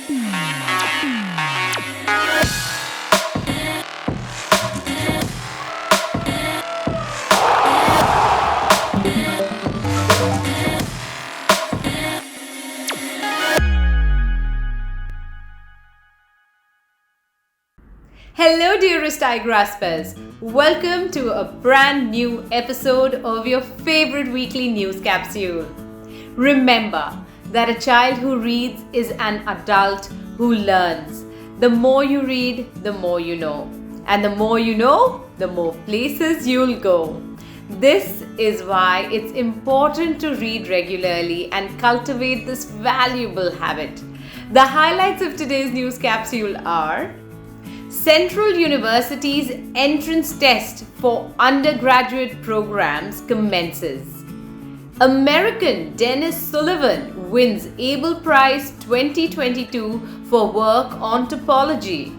Hello dearest Igraspers, welcome to a brand new episode of your favorite weekly news capsule. Remember that a child who reads is an adult who learns. The more you read, the more you know. And the more you know, the more places you'll go. This is why it's important to read regularly and cultivate this valuable habit. The highlights of today's news capsule are: Central University's entrance test for undergraduate programs commences. American Dennis Sullivan wins Abel Prize 2022 for work on topology.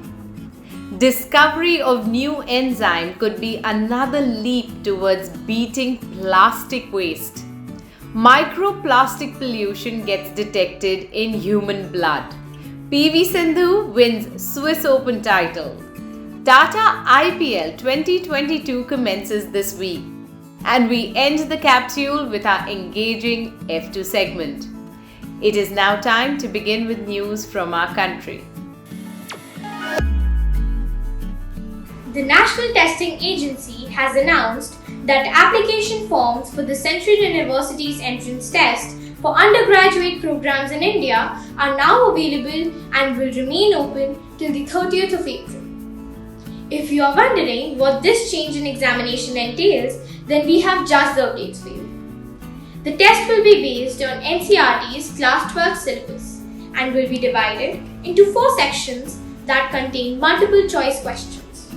Discovery of new enzyme could be another leap towards beating plastic waste. Microplastic pollution gets detected in human blood. PV Sindhu wins Swiss Open title. TATA IPL 2022 commences this week. And we end the capsule with our engaging F2 segment. It is now time to begin with news from our country. The National Testing Agency has announced that application forms for the Central University's entrance test for undergraduate programs in India are now available and will remain open till the 30th of April. If you are wondering what this change in examination entails, then we have just the updates for you. The test will be based on NCERT's Class 12 syllabus and will be divided into 4 sections that contain multiple choice questions.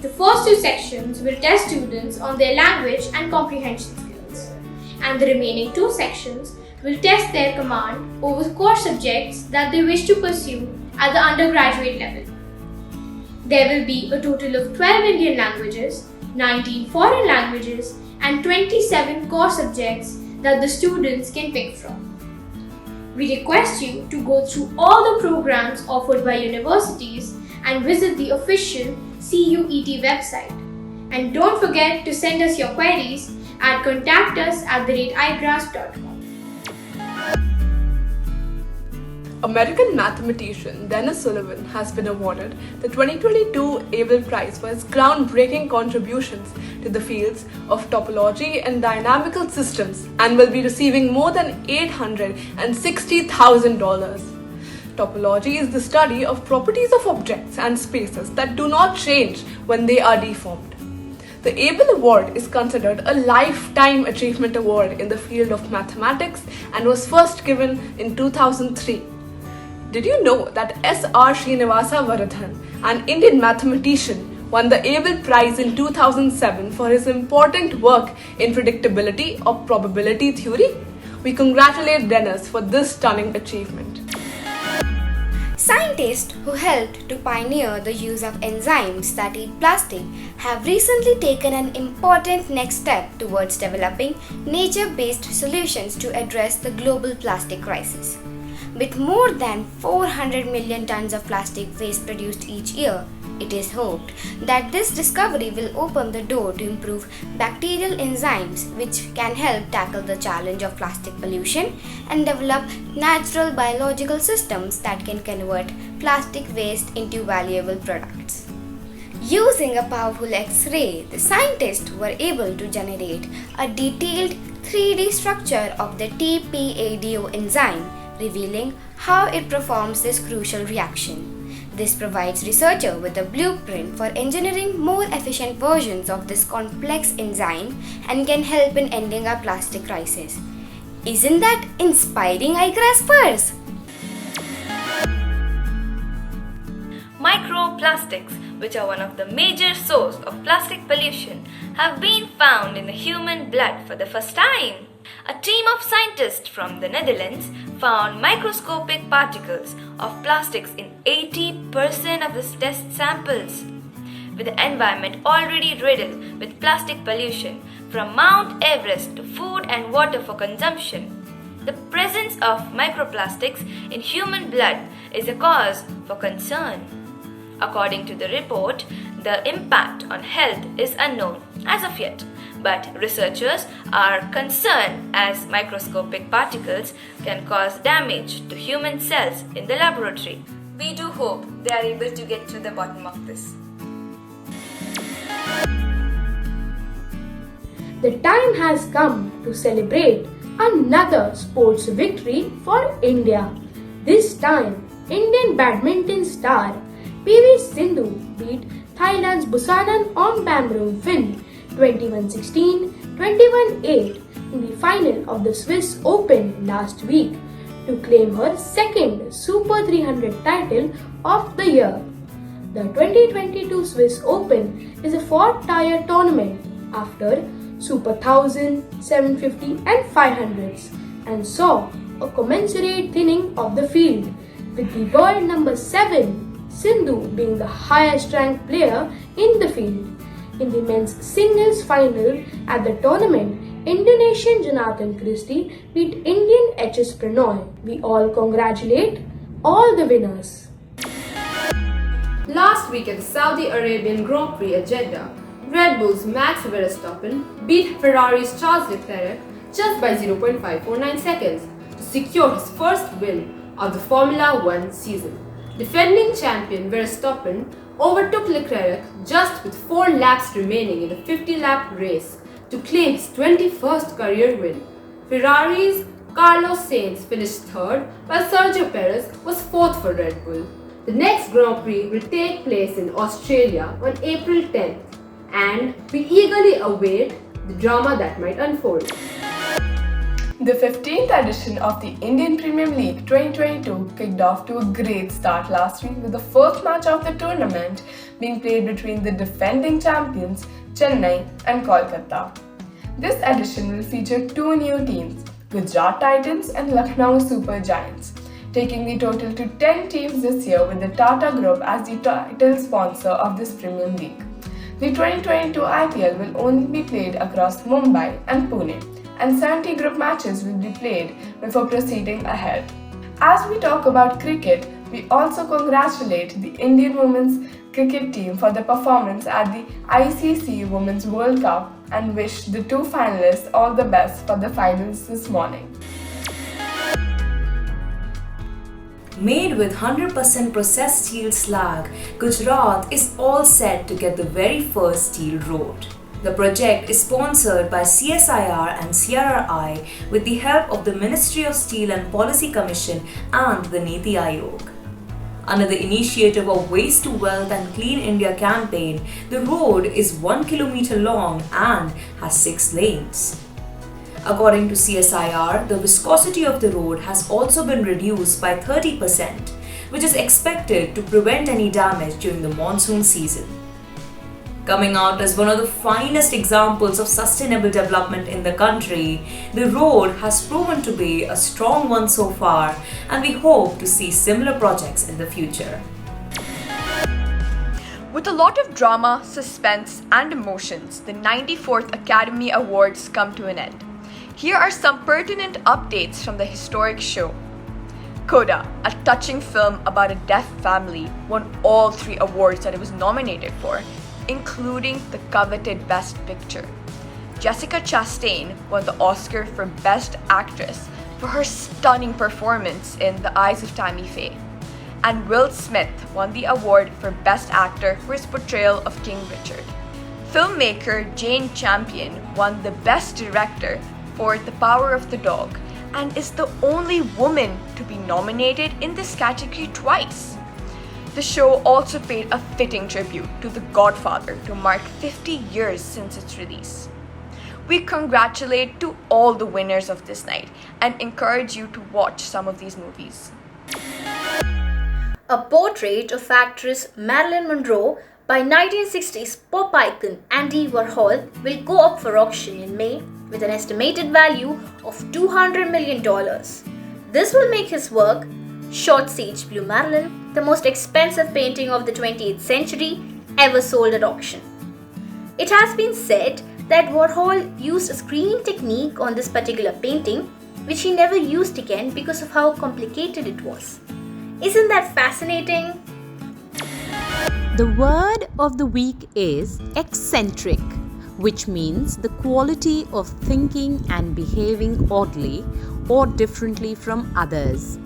The first 2 sections will test students on their language and comprehension skills, and the remaining 2 sections will test their command over core subjects that they wish to pursue at the undergraduate level. There will be a total of 12 Indian languages, 19 foreign languages, and 27 core subjects that the students can pick from. We request you to go through all the programs offered by universities and visit the official CUET website. And don't forget to send us your queries at contactus@igraasp.com. American mathematician Dennis Sullivan has been awarded the 2022 Abel Prize for his groundbreaking contributions to the fields of topology and dynamical systems and will be receiving more than $860,000. Topology is the study of properties of objects and spaces that do not change when they are deformed. The Abel Award is considered a lifetime achievement award in the field of mathematics and was first given in 2003. Did you know that S.R. Srinivasa Varadhan, an Indian mathematician, won the Abel Prize in 2007 for his important work in predictability of probability theory? We congratulate Dennis for this stunning achievement. Scientists who helped to pioneer the use of enzymes that eat plastic have recently taken an important next step towards developing nature-based solutions to address the global plastic crisis. With more than 400 million tons of plastic waste produced each year, it is hoped that this discovery will open the door to improve bacterial enzymes which can help tackle the challenge of plastic pollution and develop natural biological systems that can convert plastic waste into valuable products. Using a powerful X-ray, the scientists were able to generate a detailed 3D structure of the TPADO enzyme, revealing how it performs this crucial reaction. This provides researchers with a blueprint for engineering more efficient versions of this complex enzyme and can help in ending our plastic crisis. Isn't that inspiring, Igraaspers? Microplastics, which are one of the major sources of plastic pollution, have been found in the human blood for the first time. A team of scientists from the Netherlands found microscopic particles of plastics in 80% of its test samples. With the environment already riddled with plastic pollution from Mount Everest to food and water for consumption, the presence of microplastics in human blood is a cause for concern. According to the report, the impact on health is unknown as of yet, but researchers are concerned as microscopic particles can cause damage to human cells in the laboratory. We do hope they are able to get to the bottom of this. The time has come to celebrate another sports victory for India. This time, Indian badminton star PV Sindhu beat Thailand's Busanan Ombamrung-Finn 21-16, 21-8 in the final of the Swiss Open last week to claim her second Super 300 title of the year. The 2022 Swiss Open is a four-tier tournament after Super 1000, 750 and 500s and saw a commensurate thinning of the field, with the world number 7 Sindhu being the highest ranked player in the field. In the men's singles final at the tournament, Indonesian Jonathan Christie beat Indian HS Pranoy. We all congratulate all the winners. Last week at the Saudi Arabian Grand Prix at Jeddah, Red Bull's Max Verstappen beat Ferrari's Charles Leclerc just by 0.549 seconds to secure his first win of the Formula One season. Defending champion Verstappen overtook Leclerc just with 4 laps remaining in the 50-lap race to claim his 21st career win. Ferrari's Carlos Sainz finished third, while Sergio Perez was fourth for Red Bull. The next Grand Prix will take place in Australia on April 10th, and we eagerly await the drama that might unfold. The 15th edition of the Indian Premier League 2022 kicked off to a great start last week, with the first match of the tournament being played between the defending champions Chennai and Kolkata. This edition will feature 2 new teams, Gujarat Titans and Lucknow Super Giants, taking the total to 10 teams this year, with the Tata Group as the title sponsor of this Premier League. The 2022 IPL will only be played across Mumbai and Pune, and 70 group matches will be played before proceeding ahead. As we talk about cricket, we also congratulate the Indian women's cricket team for their performance at the ICC Women's World Cup and wish the 2 finalists all the best for the finals this morning. Made with 100% processed steel slag, Gujarat is all set to get the very first steel road. The project is sponsored by CSIR and CRRI with the help of the Ministry of Steel and Policy Commission and the Niti Aayog. Under the initiative of Waste to Wealth and Clean India campaign, the road is 1 kilometer long and has 6 lanes. According to CSIR, the viscosity of the road has also been reduced by 30%, which is expected to prevent any damage during the monsoon season. Coming out as one of the finest examples of sustainable development in the country, the road has proven to be a strong one so far, and we hope to see similar projects in the future. With a lot of drama, suspense, and emotions, the 94th Academy Awards come to an end. Here are some pertinent updates from the historic show. Coda, a touching film about a deaf family, won all 3 awards that it was nominated for, including the coveted Best Picture. Jessica Chastain won the Oscar for Best Actress for her stunning performance in The Eyes of Tammy Faye. And Will Smith won the award for Best Actor for his portrayal of King Richard. Filmmaker Jane Champion won the Best Director for The Power of the Dog and is the only woman to be nominated in this category twice. The show also paid a fitting tribute to The Godfather to mark 50 years since its release. We congratulate to all the winners of this night and encourage you to watch some of these movies. A portrait of actress Marilyn Monroe by 1960s pop icon Andy Warhol will go up for auction in May with an estimated value of $200 million. This will make his work, Short Sage Blue Marilyn, the most expensive painting of the 20th century ever sold at auction. It has been said that Warhol used a screening technique on this particular painting, which he never used again because of how complicated it was. Isn't that fascinating? The word of the week is eccentric, which means the quality of thinking and behaving oddly or differently from others.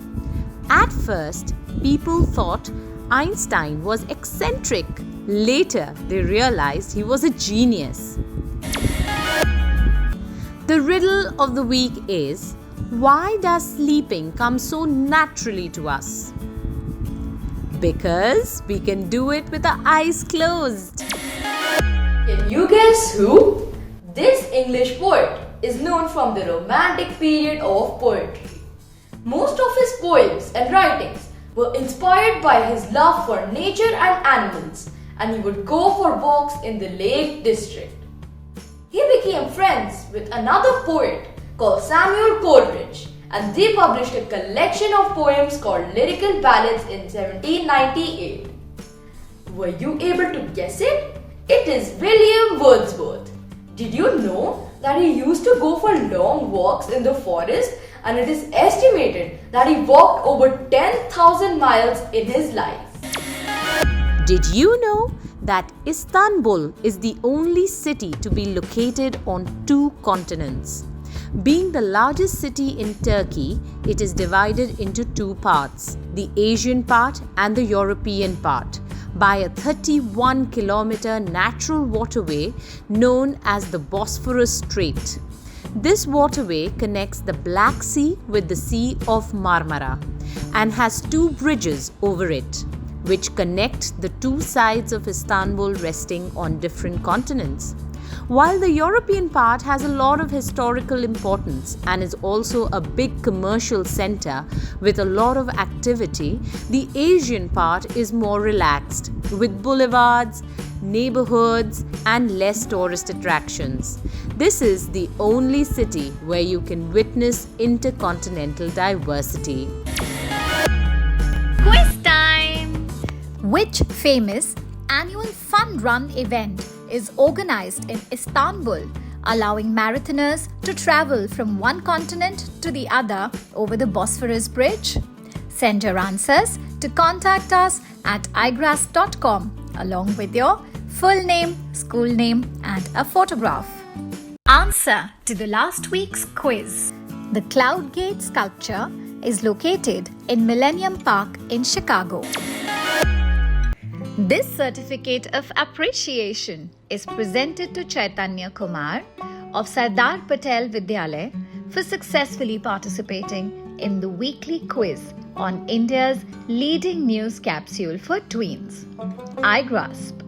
At first, people thought Einstein was eccentric. Later, they realized he was a genius. The riddle of the week is, why does sleeping come so naturally to us? Because we can do it with our eyes closed. Can you guess who? This English poet is known from the Romantic period of poetry. Most of his poems and writings were inspired by his love for nature and animals, and he would go for walks in the Lake District. He became friends with another poet called Samuel Coleridge, and they published a collection of poems called Lyrical Ballads in 1798. Were you able to guess it? It is William Wordsworth. Did you know that he used to go for long walks in the forest, and it is estimated that he walked over 10,000 miles in his life? Did you know that Istanbul is the only city to be located on 2 continents? Being the largest city in Turkey, it is divided into 2 parts, the Asian part and the European part, by a 31-kilometer natural waterway known as the Bosphorus Strait. This waterway connects the Black Sea with the Sea of Marmara and has 2 bridges over it, which connect the 2 sides of Istanbul resting on different continents. While the European part has a lot of historical importance and is also a big commercial center with a lot of activity, the Asian part is more relaxed with boulevards, neighborhoods, and less tourist attractions. This is the only city where you can witness intercontinental diversity. Quiz time! Which famous annual fun run event is organized in Istanbul, allowing marathoners to travel from one continent to the other over the Bosphorus Bridge? Send your answers to contact us at igraasp.com along with your full name, school name, and a photograph. Answer to the last week's quiz. The Cloud Gate sculpture is located in Millennium Park in Chicago. This certificate of appreciation is presented to Chaitanya Kumar of Sardar Patel Vidyalaya for successfully participating in the weekly quiz on India's leading news capsule for tweens, Igraasp.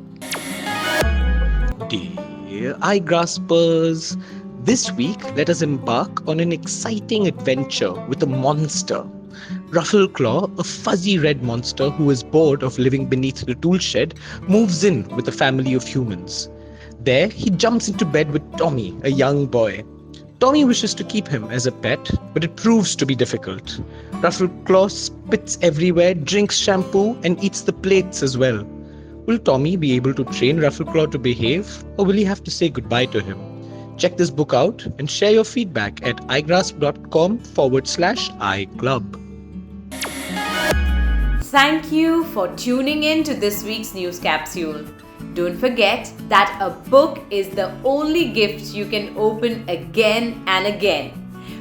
Dear Igraaspers, this week let us embark on an exciting adventure with a monster. Ruffleclaw, a fuzzy red monster who is bored of living beneath the tool shed, moves in with a family of humans. There, he jumps into bed with Tommy, a young boy. Tommy wishes to keep him as a pet, but it proves to be difficult. Ruffleclaw spits everywhere, drinks shampoo, and eats the plates as well. Will Tommy be able to train Ruffleclaw to behave, or will he have to say goodbye to him? Check this book out and share your feedback at igraasp.com/iClub. Thank you for tuning in to this week's news capsule. Don't forget that a book is the only gift you can open again and again.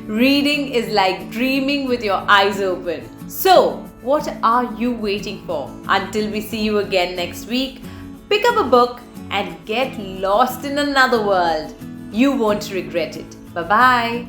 Reading is like dreaming with your eyes open. So, what are you waiting for? Until we see you again next week, pick up a book and get lost in another world. You won't regret it. Bye-bye.